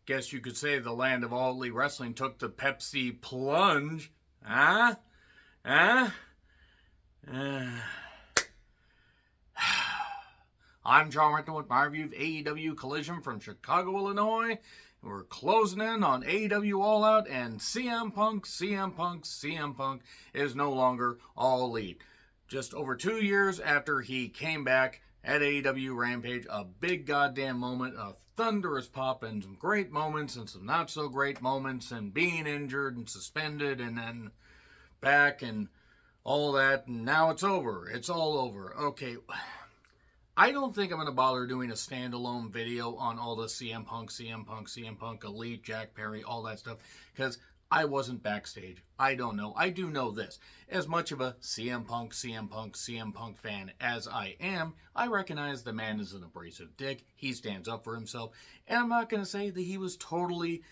Guess you could say the land of all elite wrestling took the Pepsi plunge. Huh? Huh? I'm John Rant with my review of AEW Collision from Chicago, Illinois. We're closing in on AEW All Out, and CM Punk is no longer All Elite. Just over 2 years after he came back at AEW Rampage, a big goddamn moment, a thunderous pop, and some great moments and some not so great moments, and being injured and suspended and then back and all that, and now it's over. It's all over. Okay. I don't think I'm going to bother doing a standalone video on all the CM Punk, Elite, Jack Perry, all that stuff, because I wasn't backstage. I don't know. I do know this. As much of a CM Punk fan as I am, I recognize the man is an abrasive dick. He stands up for himself. And I'm not going to say that he was totally,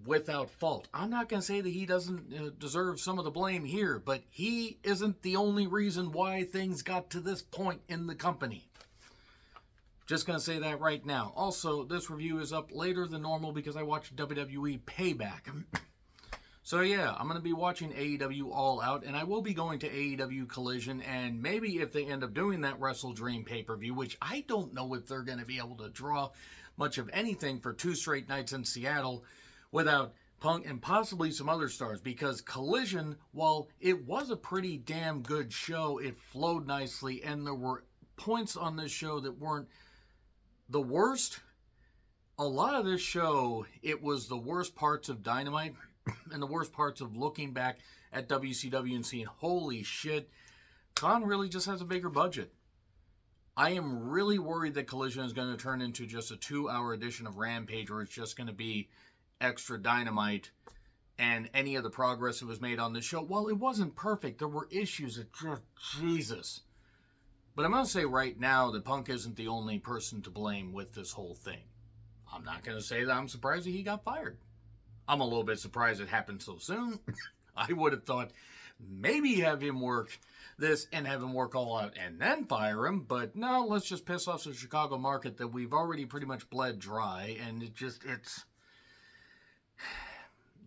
without fault. I'm not going to say that he doesn't deserve some of the blame here, but he isn't the only reason why things got to this point in the company. Just going to say that right now. Also, this review is up later than normal because I watched WWE Payback. So yeah, I'm going to be watching AEW All Out, and I will be going to AEW Collision, and maybe if they end up doing that Wrestle Dream pay-per-view, which I don't know if they're going to be able to draw much of anything for 2 straight nights in Seattle without Punk and possibly some other stars, because Collision, while it was a pretty damn good show, it flowed nicely, and there were points on this show that weren't the worst. A lot of this show, it was the worst parts of Dynamite and the worst parts of looking back at WCW and seeing, holy shit, Khan really just has a bigger budget. I am really worried that Collision is going to turn into just a 2-hour edition of Rampage, where it's just going to be extra Dynamite and any of the progress that was made on the show. Well, it wasn't perfect. There were issues that just, Jesus. But I'm going to say right now that Punk isn't the only person to blame with this whole thing. I'm not going to say that I'm surprised that he got fired. I'm a little bit surprised it happened so soon. I would have thought maybe have him work this and have him work All Out and then fire him. But no, let's just piss off the Chicago market that we've already pretty much bled dry. And it's...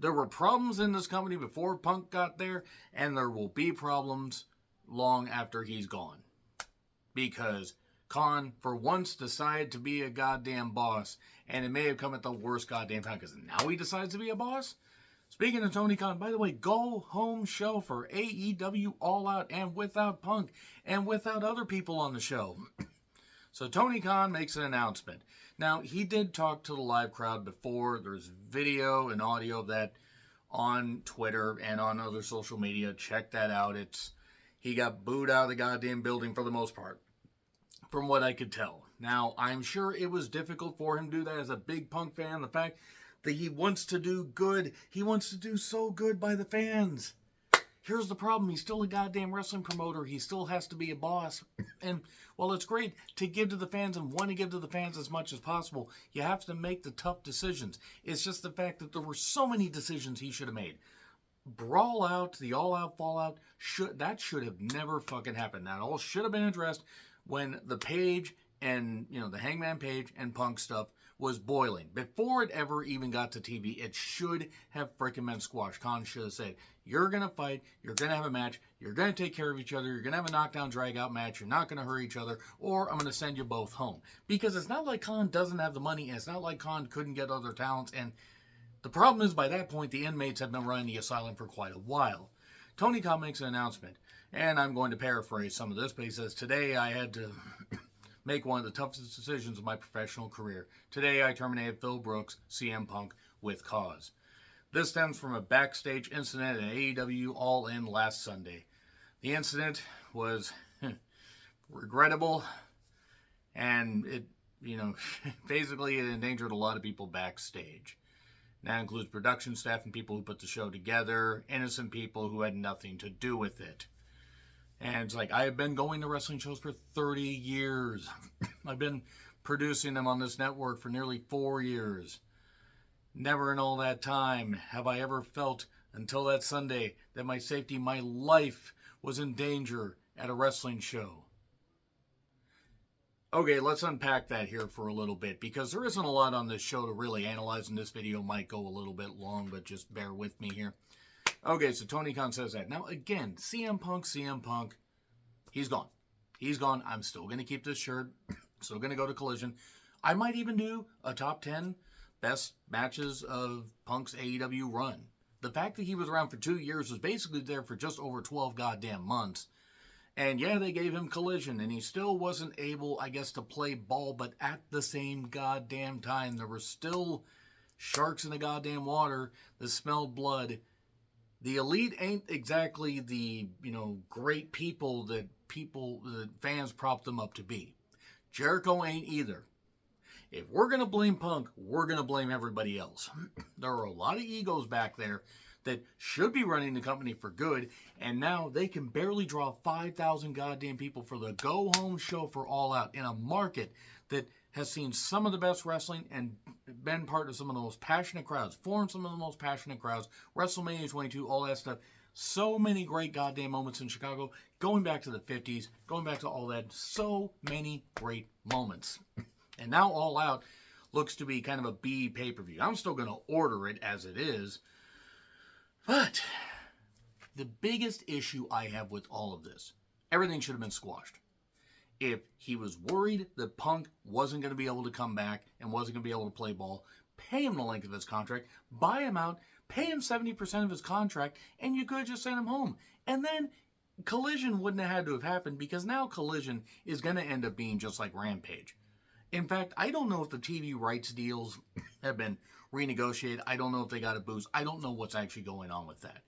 There were problems in this company before Punk got there, and there will be problems long after he's gone. Because Khan, for once, decided to be a goddamn boss, and it may have come at the worst goddamn time, because now he decides to be a boss? Speaking of Tony Khan, by the way, go home show for AEW All Out, and without Punk, and without other people on the show. So Tony Khan makes an announcement. Now, he did talk to the live crowd before. There's video and audio of that on Twitter and on other social media. Check that out. He got booed out of the goddamn building for the most part, from what I could tell. Now, I'm sure it was difficult for him to do that as a big Punk fan. The fact that he wants to do good. He wants to do so good by the fans. Here's the problem. He's still a goddamn wrestling promoter. He still has to be a boss. And while it's great to give to the fans and want to give to the fans as much as possible, you have to make the tough decisions. It's just the fact that there were so many decisions he should have made. Brawl Out, the All Out Fallout, should have never fucking happened. That all should have been addressed when the Page and, the Hangman Page and Punk stuff was boiling. Before it ever even got to TV, it should have freaking been squashed. Khan should have said, you're going to fight, you're going to have a match, you're going to take care of each other, you're going to have a knockdown, drag-out match, you're not going to hurt each other, or I'm going to send you both home. Because it's not like Khan doesn't have the money, and it's not like Khan couldn't get other talents, and the problem is, by that point, the inmates have been running the asylum for quite a while. Tony Khan makes an announcement, and I'm going to paraphrase some of this, but he says, today I had to make one of the toughest decisions of my professional career. Today I terminated Phil Brooks, CM Punk, with cause. This stems from a backstage incident at AEW All In last Sunday. The incident was regrettable, and it, basically it endangered a lot of people backstage. That includes production staff and people who put the show together, innocent people who had nothing to do with it. And it's like, I have been going to wrestling shows for 30 years. I've been producing them on this network for nearly 4 years. Never in all that time have I ever felt, until that Sunday, that my safety, my life was in danger at a wrestling show. Okay, let's unpack that here for a little bit, because there isn't a lot on this show to really analyze, and this video might go a little bit long, but just bear with me here. Okay, so Tony Khan says that. Now, again, CM Punk, he's gone. He's gone. I'm still going to keep this shirt. Still going to go to Collision. I might even do a top 10 best matches of Punk's AEW run. The fact that he was around for 2 years, was basically there for just over 12 goddamn months. And yeah, they gave him Collision, and he still wasn't able, I guess, to play ball, but at the same goddamn time, there were still sharks in the goddamn water that smelled blood. The Elite ain't exactly the, great people that fans prop them up to be. Jericho ain't either. If we're going to blame Punk, we're going to blame everybody else. There are a lot of egos back there that should be running the company for good, and now they can barely draw 5,000 goddamn people for the go-home show for All Out in a market that has seen some of the best wrestling and been part of some of the most passionate crowds, formed some of the most passionate crowds, WrestleMania 22, all that stuff. So many great goddamn moments in Chicago, going back to the 50s, going back to all that. So many great moments. And now All Out looks to be kind of a B pay-per-view. I'm still going to order it as it is. But the biggest issue I have with all of this, everything should have been squashed. If he was worried that Punk wasn't going to be able to come back and wasn't going to be able to play ball, pay him the length of his contract, buy him out, pay him 70% of his contract, and you could have just sent him home. And then Collision wouldn't have had to have happened, because now Collision is going to end up being just like Rampage. In fact, I don't know if the TV rights deals have been renegotiated. I don't know if they got a boost. I don't know what's actually going on with that.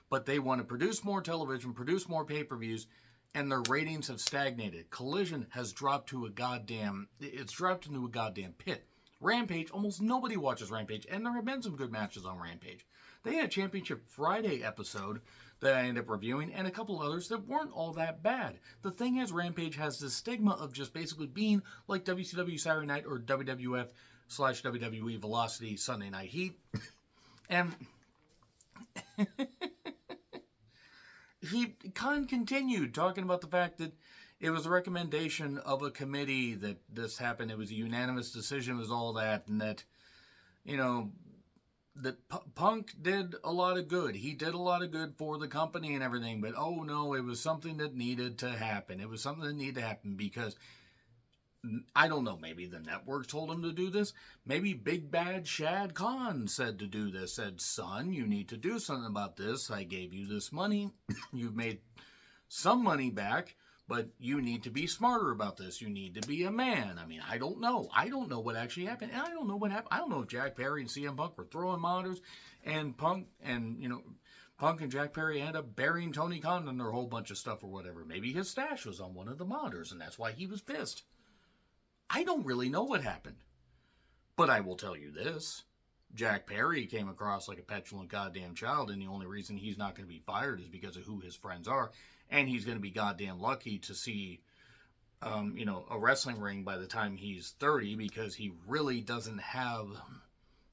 But they want to produce more television, produce more pay-per-views, and their ratings have stagnated. Collision has dropped to a goddamn pit. Rampage, almost nobody watches Rampage, and there have been some good matches on Rampage. They had a Championship Friday episode that I ended up reviewing, and a couple of others that weren't all that bad. The thing is, Rampage has this stigma of just basically being like WCW Saturday Night or WWF/WWE Velocity Sunday Night Heat. And Khan continued talking about the fact that it was a recommendation of a committee that this happened. It was a unanimous decision, it was all that, and that, that Punk did a lot of good. He did a lot of good for the company and everything, but oh no, it was something that needed to happen. It was something that needed to happen because, I don't know, maybe the network told him to do this. Maybe Big Bad Shad Khan said to do this, said, son, you need to do something about this. I gave you this money. You've made some money back, but you need to be smarter about this. You need to be a man. I mean, I don't know. I don't know what actually happened. And I don't know what happened. I don't know if Jack Perry and CM Punk were throwing monitors, and Punk and Jack Perry ended up burying Tony Khan under a whole bunch of stuff or whatever. Maybe his stash was on one of the monitors, and that's why he was pissed. I don't really know what happened. But I will tell you this. Jack Perry came across like a petulant goddamn child, and the only reason he's not going to be fired is because of who his friends are. And he's going to be goddamn lucky to see, a wrestling ring by the time he's 30, because he really doesn't have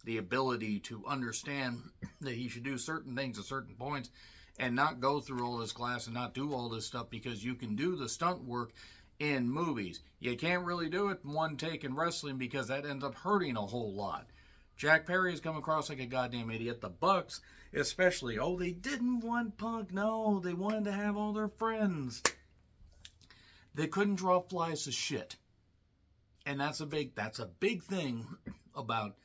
the ability to understand that he should do certain things at certain points and not go through all this class and not do all this stuff, because you can do the stunt work in movies. You can't really do it in one take in wrestling, because that ends up hurting a whole lot. Jack Perry has come across like a goddamn idiot. The Bucks, especially, they didn't want Punk. No, they wanted to have all their friends. They couldn't draw flies to shit. And that's a big thing about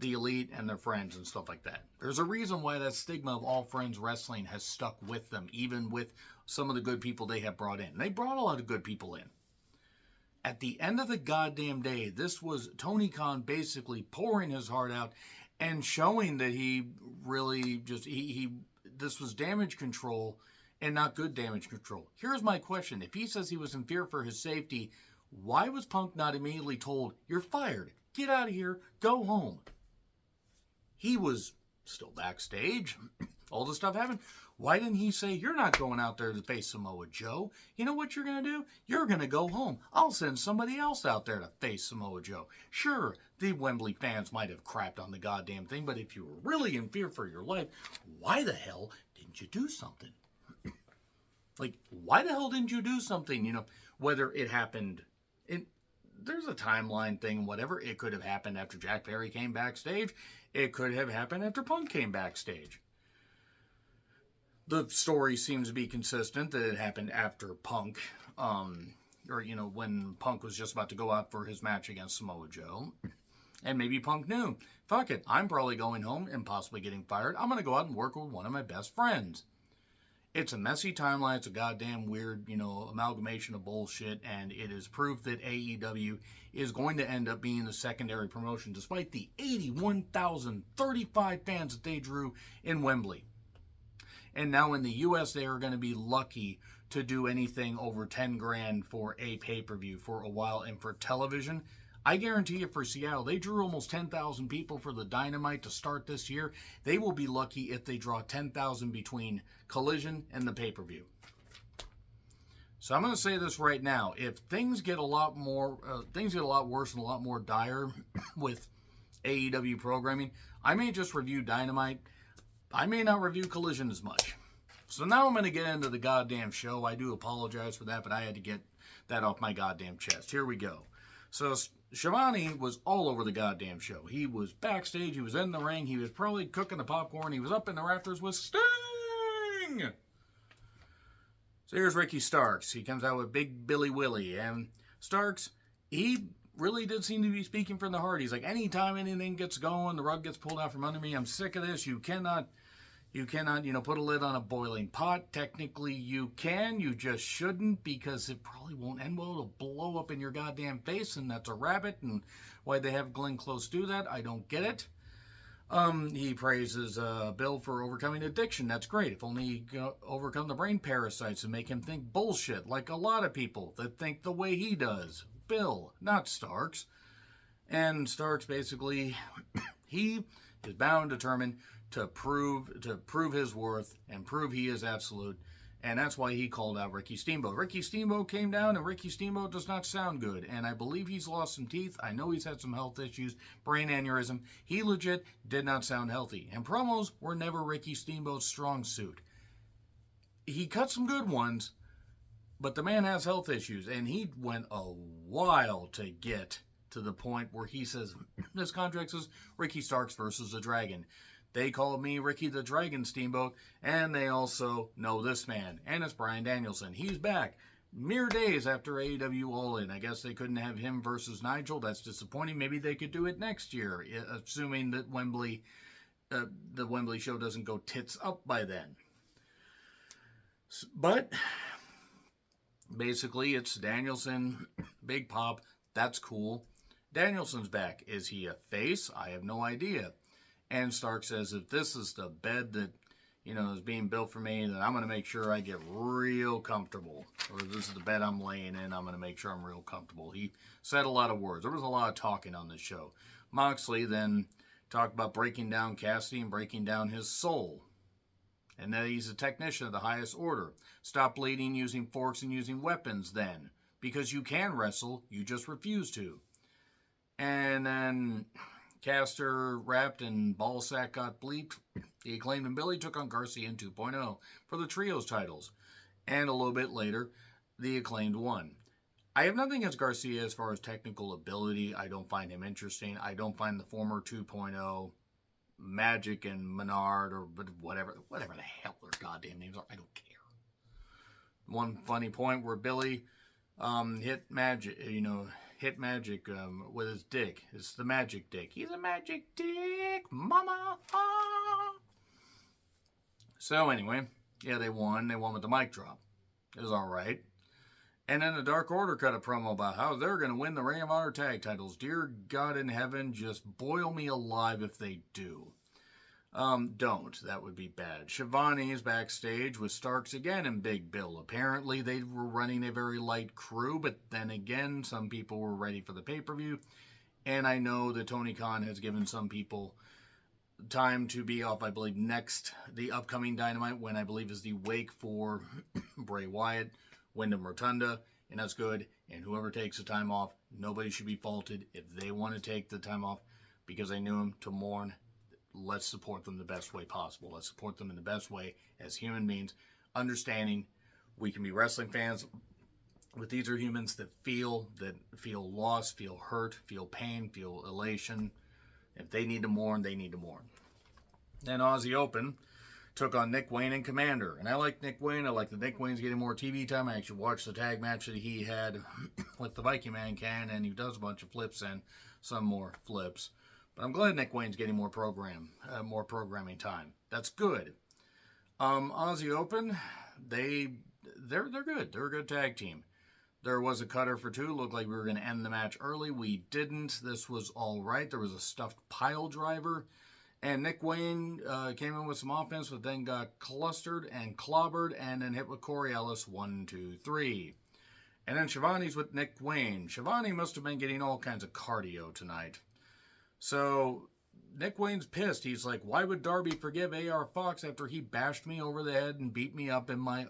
the Elite and their friends and stuff like that. There's a reason why that stigma of all friends wrestling has stuck with them, even with some of the good people they have brought in. They brought a lot of good people in. At the end of the goddamn day, this was Tony Khan basically pouring his heart out and showing that he really just, this was damage control and not good damage control. Here's my question. If he says he was in fear for his safety, why was Punk not immediately told, you're fired, get out of here, go home? He was still backstage. All this stuff happened. Why didn't he say, you're not going out there to face Samoa Joe? You know what you're going to do? You're going to go home. I'll send somebody else out there to face Samoa Joe. Sure, the Wembley fans might have crapped on the goddamn thing, but if you were really in fear for your life, why the hell didn't you do something? Like, why the hell didn't you do something? Whether it happened there's a timeline thing, whatever. It could have happened after Jack Perry came backstage. It could have happened after Punk came backstage. The story seems to be consistent that it happened after Punk, or, you know, when Punk was just about to go out for his match against Samoa Joe. And maybe Punk knew, fuck it, I'm probably going home and possibly getting fired. I'm going to go out and work with one of my best friends. It's a messy timeline. It's a goddamn weird, you know, amalgamation of bullshit. And it is proof that AEW is going to end up being the secondary promotion, despite the 81,035 fans that they drew in Wembley. And now in the US, they are going to be lucky to do anything over 10 grand for a pay-per-view for a while. And for television, I guarantee you for Seattle, they drew almost 10,000 people for the Dynamite to start this year. They will be lucky if they draw 10,000 between Collision and the pay-per-view. So I'm going to say this right now. If things get a lot worse and a lot more dire with AEW programming, I may just review Dynamite. I may not review Collision as much. So now I'm going to get into the goddamn show. I do apologize for that, but I had to get that off my goddamn chest. Here we go. So Shivani was all over the goddamn show. He was backstage. He was in the ring. He was probably cooking the popcorn. He was up in the rafters with Sting. So here's Ricky Starks. He comes out with Big Billy Willie. And Starks, he really did seem to be speaking from the heart. He's like, anytime anything gets going, the rug gets pulled out from under me. I'm sick of this. You cannot, put a lid on a boiling pot. Technically, you can. You just shouldn't, because it probably won't end well. It'll blow up in your goddamn face, and that's a rabbit. And why they have Glenn Close do that, I don't get it. He praises Bill for overcoming addiction. That's great. If only he could overcome the brain parasites and make him think bullshit, like a lot of people that think the way he does. Bill, not Starks. And Starks basically, he is bound, determined to prove his worth and prove he is absolute. And that's why he called out Ricky Steamboat. Ricky Steamboat came down, and Ricky Steamboat does not sound good. And I believe he's lost some teeth. I know he's had some health issues, brain aneurysm. He legit did not sound healthy. And promos were never Ricky Steamboat's strong suit. He cut some good ones, but the man has health issues. And he went a while to get to the point where he says, this contract says Ricky Starks versus the Dragon. They called me Ricky the Dragon Steamboat, and they also know this man, and it's Bryan Danielson. He's back mere days after AEW All In. I guess they couldn't have him versus Nigel. That's disappointing. Maybe they could do it next year, assuming that the Wembley show doesn't go tits up by then. But basically, it's Danielson, Big Pop. That's cool. Danielson's back. Is he a face? I have no idea. And Stark says, if this is the bed that, is being built for me, then I'm going to make sure I get real comfortable. Or if this is the bed I'm laying in, I'm going to make sure I'm real comfortable. He said a lot of words. There was a lot of talking on this show. Moxley then talked about breaking down Cassidy and breaking down his soul. And that he's a technician of the highest order. Stop bleeding using forks and using weapons then. Because you can wrestle, you just refuse to. And then Caster rapped and Ballsack got bleeped. The Acclaimed and Billy took on Garcia in 2.0 for the trios titles. And a little bit later, the Acclaimed won. I have nothing against Garcia as far as technical ability. I don't find him interesting. I don't find the former 2.0 Magic and Menard or whatever the hell their goddamn names are. I don't care. One funny point where Billy hit Magic with his dick. It's the magic dick. He's a magic dick, mama. Ah. So anyway, yeah, they won. They won with the mic drop. It was all right. And then the Dark Order cut a promo about how they're going to win the Ring of Honor tag titles. Dear God in heaven, just boil me alive if they do. Don't. That would be bad. Shivani is backstage with Starks again and Big Bill. Apparently they were running a very light crew, but then again, some people were ready for the pay-per-view. And I know that Tony Khan has given some people time to be off, I believe, the upcoming Dynamite, when I believe is the wake for Bray Wyatt, Wyndham Rotunda, and that's good. And whoever takes the time off, nobody should be faulted if they want to take the time off, because I knew him to mourn. Let's support them the best way possible. Let's support them in the best way as human beings, understanding we can be wrestling fans But these are humans that feel loss, feel hurt, feel pain, feel elation. If they need to mourn, they need to mourn. Then Aussie Open took on Nick Wayne and Commander. And I like Nick Wayne. I like that Nick Wayne's getting more TV time. I actually watched the tag match that he had with the Viking Man Can, and he does a bunch of flips and some more flips. But I'm glad Nick Wayne's getting more programming time. That's good. Aussie Open, they're good. They're a good tag team. There was a cutter for two. Looked like we were going to end the match early. We didn't. This was all right. There was a stuffed pile driver. And Nick Wayne came in with some offense, but then got clustered and clobbered and then hit with Corey Ellis 1, 2, 3. And then Shivani's with Nick Wayne. Shivani must have been getting all kinds of cardio tonight. So Nick Wayne's pissed. He's like, why would Darby forgive A.R. Fox after he bashed me over the head and beat me up in my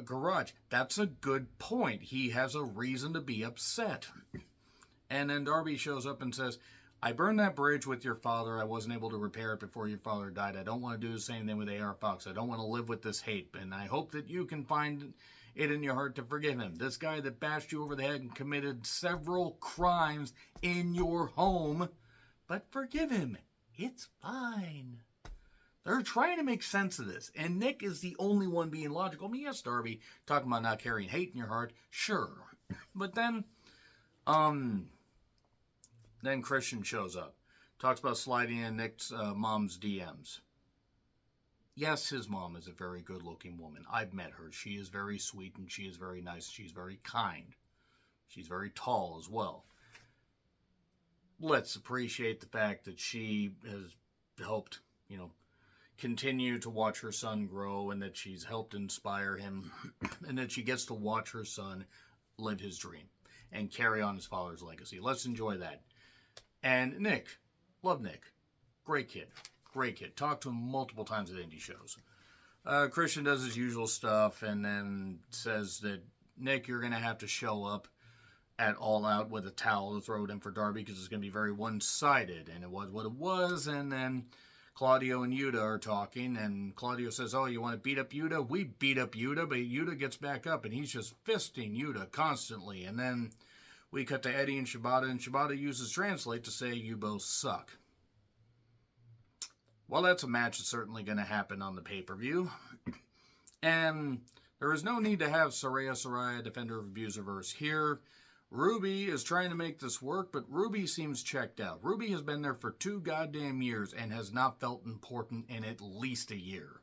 garage? That's a good point. He has a reason to be upset. And then Darby shows up and says, I burned that bridge with your father. I wasn't able to repair it before your father died. I don't want to do the same thing with A.R. Fox. I don't want to live with this hate. And I hope that you can find it in your heart to forgive him. This guy that bashed you over the head and committed several crimes in your home. But forgive him. It's fine. They're trying to make sense of this. And Nick is the only one being logical. I mean, yes, Darby, talking about not carrying hate in your heart. Sure. But then Christian shows up. Talks about sliding in Nick's mom's DMs. Yes, his mom is a very good-looking woman. I've met her. She is very sweet and she is very nice. She's very kind. She's very tall as well. Let's appreciate the fact that she has helped, continue to watch her son grow and that she's helped inspire him and that she gets to watch her son live his dream and carry on his father's legacy. Let's enjoy that. And Nick, love Nick. Great kid. Talked to him multiple times at indie shows. Christian does his usual stuff and then says that, Nick, you're going to have to show up at All Out with a towel to throw it in for Darby because it's going to be very one-sided. And it was what it was. And then Claudio and Yuta are talking. And Claudio says, oh, you want to beat up Yuta? We beat up Yuta, but Yuta gets back up and he's just fisting Yuta constantly. And then we cut to Eddie and Shibata uses Translate to say, you both suck. Well, that's a match that's certainly going to happen on the pay-per-view. And there is no need to have Saraya, Defender of Abuserverse here. Ruby is trying to make this work, but Ruby seems checked out. Ruby has been there for 2 goddamn years and has not felt important in at least a year.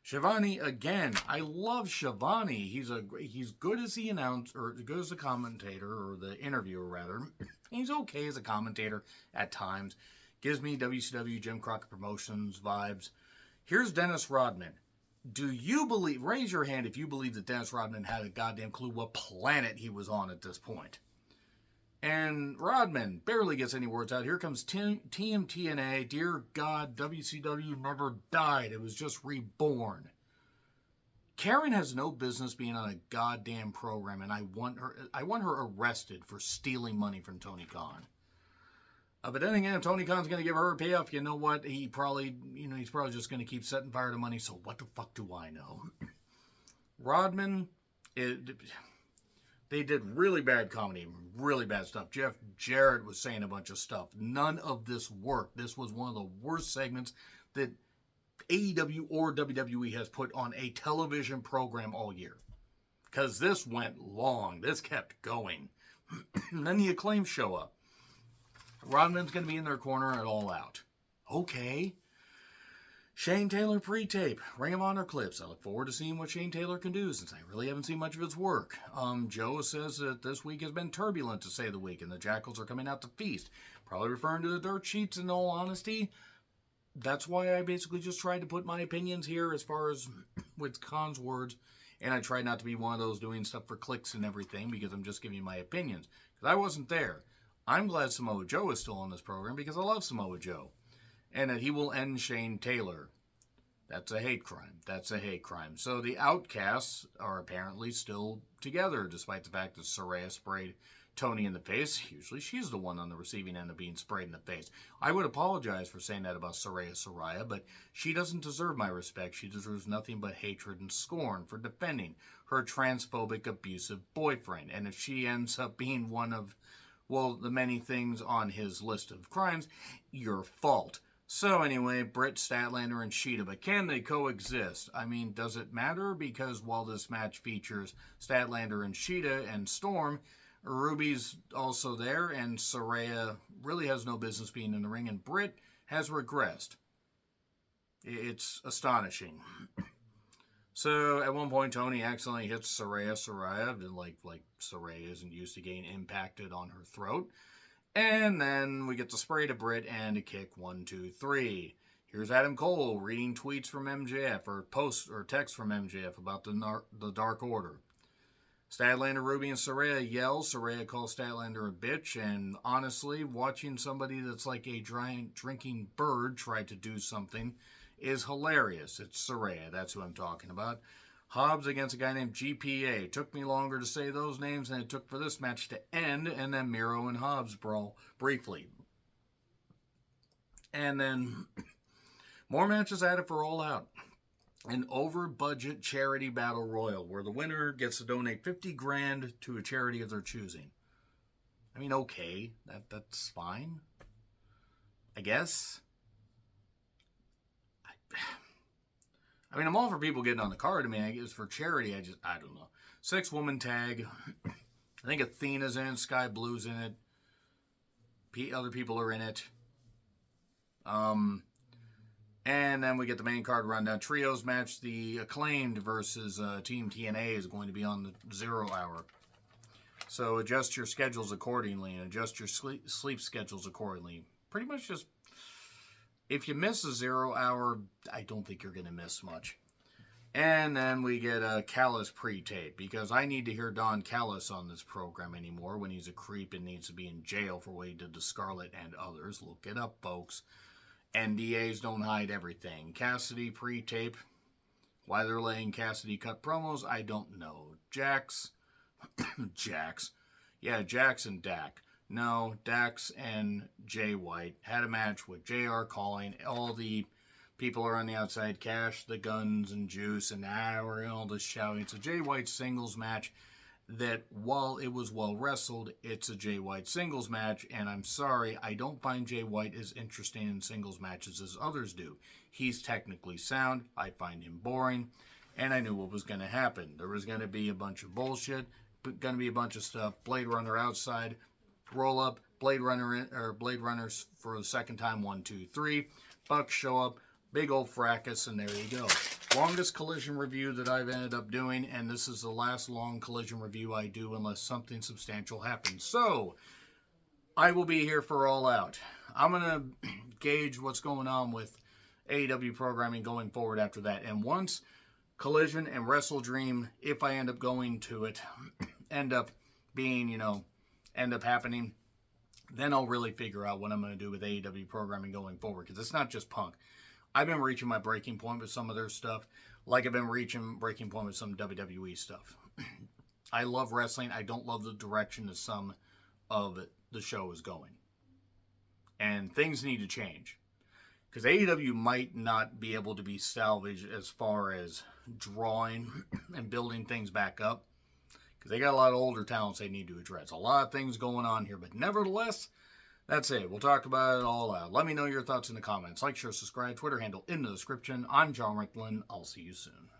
Shivani, again, I love Shivani. He's good as the announcer, or good as the commentator, or the interviewer, rather. He's okay as a commentator at times. Gives me WCW Jim Crockett Promotions vibes. Here's Dennis Rodman. Do you believe, raise your hand if you believe that Dennis Rodman had a goddamn clue what planet he was on at this point. And Rodman barely gets any words out. Here comes Team TNA. Dear God, WCW never died. It was just reborn. Karen has no business being on a goddamn program, and I want her arrested for stealing money from Tony Khan. But then again, if Tony Khan's going to give her a payoff, you know what? He's probably just going to keep setting fire to money, so what the fuck do I know? Rodman, they did really bad comedy, really bad stuff. Jeff Jarrett was saying a bunch of stuff. None of this worked. This was one of the worst segments that AEW or WWE has put on a television program all year. Because this went long. This kept going. And then the Acclaim show up. Rodman's going to be in their corner at All Out. Okay. Shane Taylor pre-tape. Ring of Honor clips. I look forward to seeing what Shane Taylor can do since I really haven't seen much of his work. Joe says that this week has been turbulent to say the week and the Jackals are coming out to feast. Probably referring to the dirt sheets in all honesty. That's why I basically just tried to put my opinions here as far as with Khan's words. And I tried not to be one of those doing stuff for clicks and everything because I'm just giving you my opinions. Because I wasn't there. I'm glad Samoa Joe is still on this program because I love Samoa Joe. And that he will end Shane Taylor. That's a hate crime. So the Outcasts are apparently still together, despite the fact that Saraya sprayed Tony in the face. Usually she's the one on the receiving end of being sprayed in the face. I would apologize for saying that about Saraya, but she doesn't deserve my respect. She deserves nothing but hatred and scorn for defending her transphobic, abusive boyfriend. And if she ends up being one of, well, the many things on his list of crimes, your fault. So anyway, Britt, Statlander, and Sheeta, but can they coexist? I mean, does it matter? Because while this match features Statlander and Sheeta and Storm, Ruby's also there, and Saraya really has no business being in the ring, and Britt has regressed. It's astonishing. So at one point, Tony accidentally hits Saraya, like Saraya isn't used to getting impacted on her throat. And then we get the spray to Britt and a kick, 1, 2, 3. Here's Adam Cole reading tweets from MJF, or posts or text from MJF about the Dark Order. Statlander, Ruby, and Saraya yell. Saraya calls Statlander a bitch, and honestly, watching somebody that's like a drinking bird try to do something is hilarious. It's Saraya, that's who I'm talking about. Hobbs against a guy named GPA. Took me longer to say those names than it took for this match to end, and then Miro and Hobbs brawl briefly. And then more matches added for All Out. An over-budget charity battle royal where the winner gets to donate $50,000 to a charity of their choosing. I mean, okay, that's fine, I guess. I mean, I'm all for people getting on the card. I mean, I guess for charity, I don't know. 6-woman tag. I think Athena's in it. Sky Blue's in it. Other people are in it. And then we get the main card rundown. Trios match. The Acclaimed versus Team TNA is going to be on the 0 hour. So adjust your schedules accordingly and adjust your sleep schedules accordingly. Pretty much just, if you miss a 0 hour, I don't think you're going to miss much. And then we get a Callis pre-tape, because I need to hear Don Callis on this program anymore when he's a creep and needs to be in jail for what he did to Scarlett and others. Look it up, folks. NDAs don't hide everything. Cassidy pre-tape. Why they're letting Cassidy cut promos, I don't know. Jax. Yeah, Jax and Dak. No, Dax and Jay White had a match with JR calling. All the people are on the outside. Cash, the Guns, and Juice, and we're all just shouting. It's a Jay White singles match that, while it was well wrestled, it's a Jay White singles match, and I'm sorry, I don't find Jay White as interesting in singles matches as others do. He's technically sound. I find him boring, and I knew what was going to happen. There was going to be a bunch of bullshit, going to be a bunch of stuff. Blade Runner outside. Roll up, Blade Runners for the second time, 1, 2, 3. Bucks show up, big old fracas, and there you go. Longest Collision review that I've ended up doing, and this is the last long Collision review I do unless something substantial happens. So, I will be here for All Out. I'm going to gauge what's going on with AEW programming going forward after that. And once Collision and Wrestle Dream, if I end up going to it, end up happening, then I'll really figure out what I'm going to do with AEW programming going forward, because it's not just Punk. I've been reaching my breaking point with some of their stuff, like I've been reaching breaking point with some WWE stuff. I love wrestling. I don't love the direction that some of the show is going. And things need to change, because AEW might not be able to be salvaged as far as drawing and building things back up, because they got a lot of older talents they need to address. A lot of things going on here, but nevertheless, that's it. We'll talk about it all out. Let me know your thoughts in the comments. Like, share, subscribe, Twitter handle in the description. I'm John Ricklin. I'll see you soon.